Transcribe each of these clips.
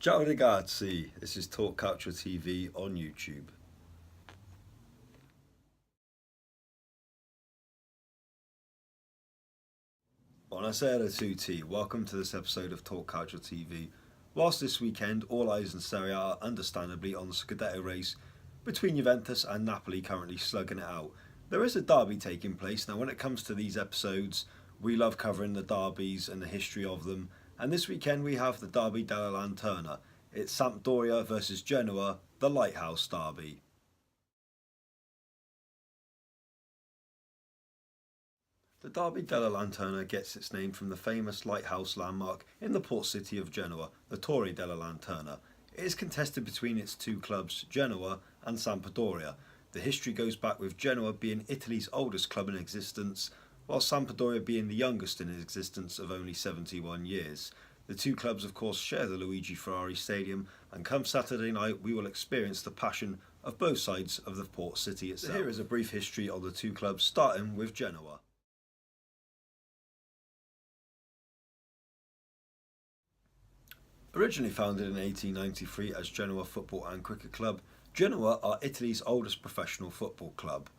Ciao ragazzi, this is Talk Calcio TV on YouTube. Buonasera a tutti, welcome to this episode of Talk Calcio TV. Whilst this weekend all eyes in Serie A are understandably on the Scudetto race between Juventus and Napoli currently slugging it out, there is a derby taking place. Now when it comes to these episodes, we love covering the derbies and the history of them, and this weekend we have the Derby della Lanterna. It's Sampdoria versus Genoa, the Lighthouse Derby. The Derby della Lanterna gets its name from the famous lighthouse landmark in the port city of Genoa, the Torre della Lanterna. It is contested between its two clubs, Genoa and Sampdoria. The history goes back with Genoa being Italy's oldest club in existence, while Sampdoria being the youngest in existence of only 71 years. The two clubs of course share the Luigi Ferarris Stadium, and come Saturday night we will experience the passion of both sides of the port city itself. So here is a brief history of the two clubs, starting with Genoa. Originally founded in 1893 as Genoa Football and Cricket Club, Genoa are Italy's oldest professional football club.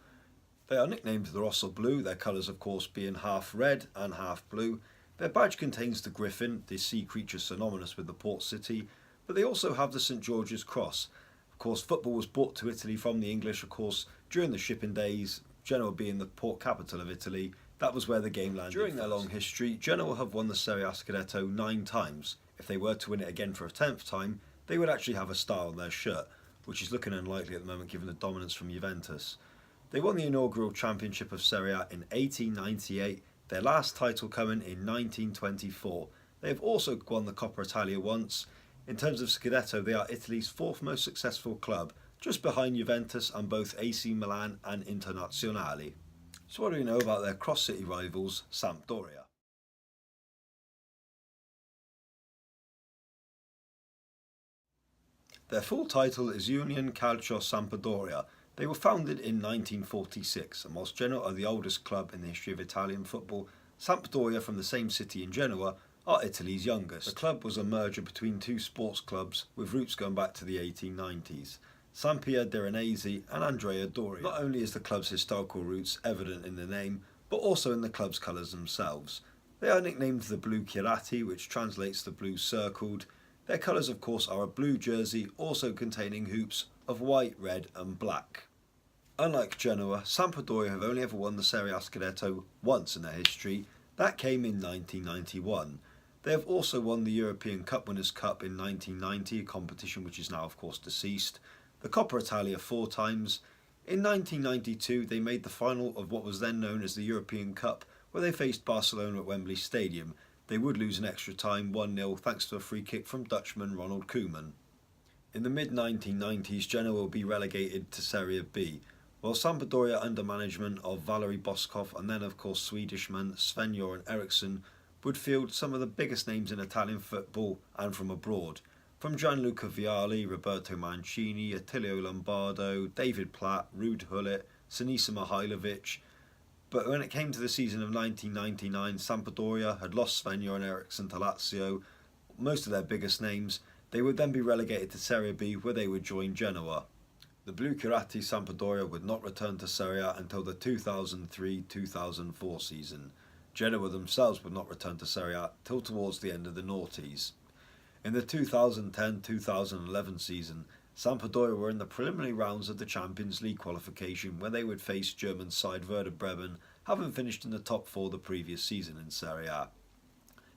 They are nicknamed the Rossoblu, their colours of course being half red and half blue. Their badge contains the griffin, the sea creature synonymous with the port city, but they also have the St George's Cross. Of course, football was brought to Italy from the English, of course, during the shipping days, Genoa being the port capital of Italy. That was where the game landed. During their long history, Genoa have won the Serie A Scudetto 9 times. If they were to win it again for a 10th time, they would actually have a star on their shirt, which is looking unlikely at the moment given the dominance from Juventus. They won the inaugural championship of Serie A in 1898, their last title coming in 1924. They have also won the Coppa Italia once. In terms of Scudetto, they are Italy's 4th most successful club, just behind Juventus and both AC Milan and Internazionale. So what do we know about their cross-city rivals, Sampdoria? Their full title is Union Calcio Sampdoria. They were founded in 1946, and whilst Genoa are the oldest club in the history of Italian football, Sampdoria from the same city in Genoa are Italy's youngest. The club was a merger between two sports clubs with roots going back to the 1890s, Sampia Diranesi and Andrea Doria. Not only is the club's historical roots evident in the name, but also in the club's colours themselves. They are nicknamed the Blucherati, which translates to blue circled. Their colours of course are a blue jersey, also containing hoops of white, red and black. Unlike Genoa, Sampdoria have only ever won the Serie A Scudetto once in their history. That came in 1991. They have also won the European Cup Winners' Cup in 1990, a competition which is now of course deceased. The Coppa Italia 4 times. In 1992 they made the final of what was then known as the European Cup, where they faced Barcelona at Wembley Stadium. They would lose in extra time 1-0 thanks to a free kick from Dutchman Ronald Koeman. In the mid-1990s, Genoa will be relegated to Serie B, while Sampdoria under management of Valery Boskov and then of course Swedishman Sven-Göran Eriksson would field some of the biggest names in Italian football and from abroad. From Gianluca Vialli, Roberto Mancini, Attilio Lombardo, David Platt, Ruud Gullit, Sinisa Mihajlovic. But when it came to the season of 1999, Sampdoria had lost Sven-Göran Eriksson to Lazio, most of their biggest names. They would then be relegated to Serie B, where they would join Genoa. The Blucherati Sampdoria would not return to Serie A until the 2003-2004 season. Genoa themselves would not return to Serie A till towards the end of the noughties. In the 2010-2011 season, Sampdoria were in the preliminary rounds of the Champions League qualification, where they would face German side Werder Bremen, having finished in the top 4 the previous season in Serie A.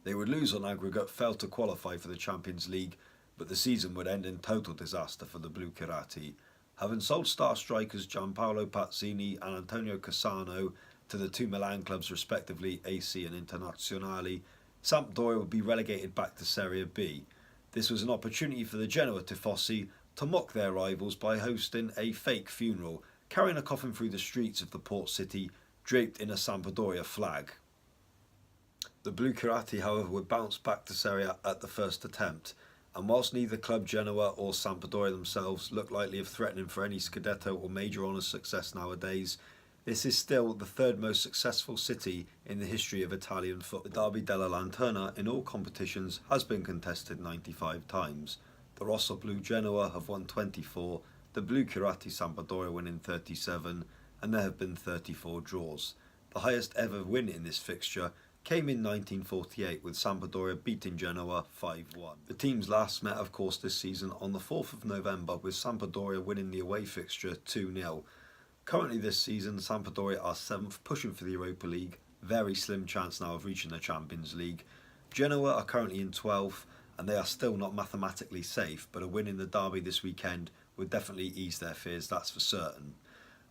They would lose on aggregate, fail to qualify for the Champions League, but the season would end in total disaster for the Blucherati. Having sold star strikers Gianpaolo Pazzini and Antonio Cassano to the two Milan clubs respectively, AC and Internazionale, Sampdoria would be relegated back to Serie B. This was an opportunity for the Genoa Tifosi to mock their rivals by hosting a fake funeral, carrying a coffin through the streets of the port city draped in a Sampdoria flag. The Blucherati, however, would bounce back to Serie A at the first attempt, and whilst neither club, Genoa or Sampdoria themselves, look likely of threatening for any Scudetto or major honours success nowadays, this is still the 3rd most successful city in the history of Italian football. The Derby della Lanterna in all competitions has been contested 95 times. The Rossoblu Genoa have won 24, the Blucherati Sampdoria winning 37, and there have been 34 draws. The highest ever win in this fixture came in 1948 with Sampdoria beating Genoa 5-1. The teams last met of course this season on the 4th of November with Sampdoria winning the away fixture 2-0. Currently this season Sampdoria are 7th, pushing for the Europa League, very slim chance now of reaching the Champions League. Genoa are currently in 12th and they are still not mathematically safe, but a win in the derby this weekend would definitely ease their fears, that's for certain.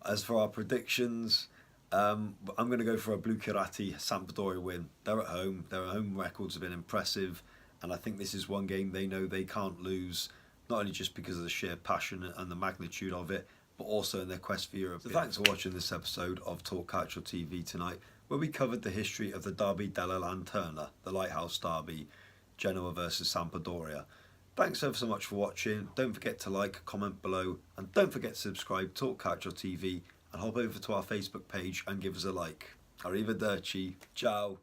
As for our predictions, I'm going to go for a Blucherati Sampdoria win. They're at home, their home records have been impressive, and I think this is one game they know they can't lose, not only just because of the sheer passion and the magnitude of it, but also in their quest for Europe. So thanks for watching this episode of Talk Calcio TV tonight, where we covered the history of the Derby della Lanterna, the Lighthouse Derby, Genoa versus Sampdoria. Thanks ever so much for watching. Don't forget to like, comment below, and don't forget to subscribe to Talk Calcio TV, and hop over to our Facebook page and give us a like. Arrivederci. Ciao.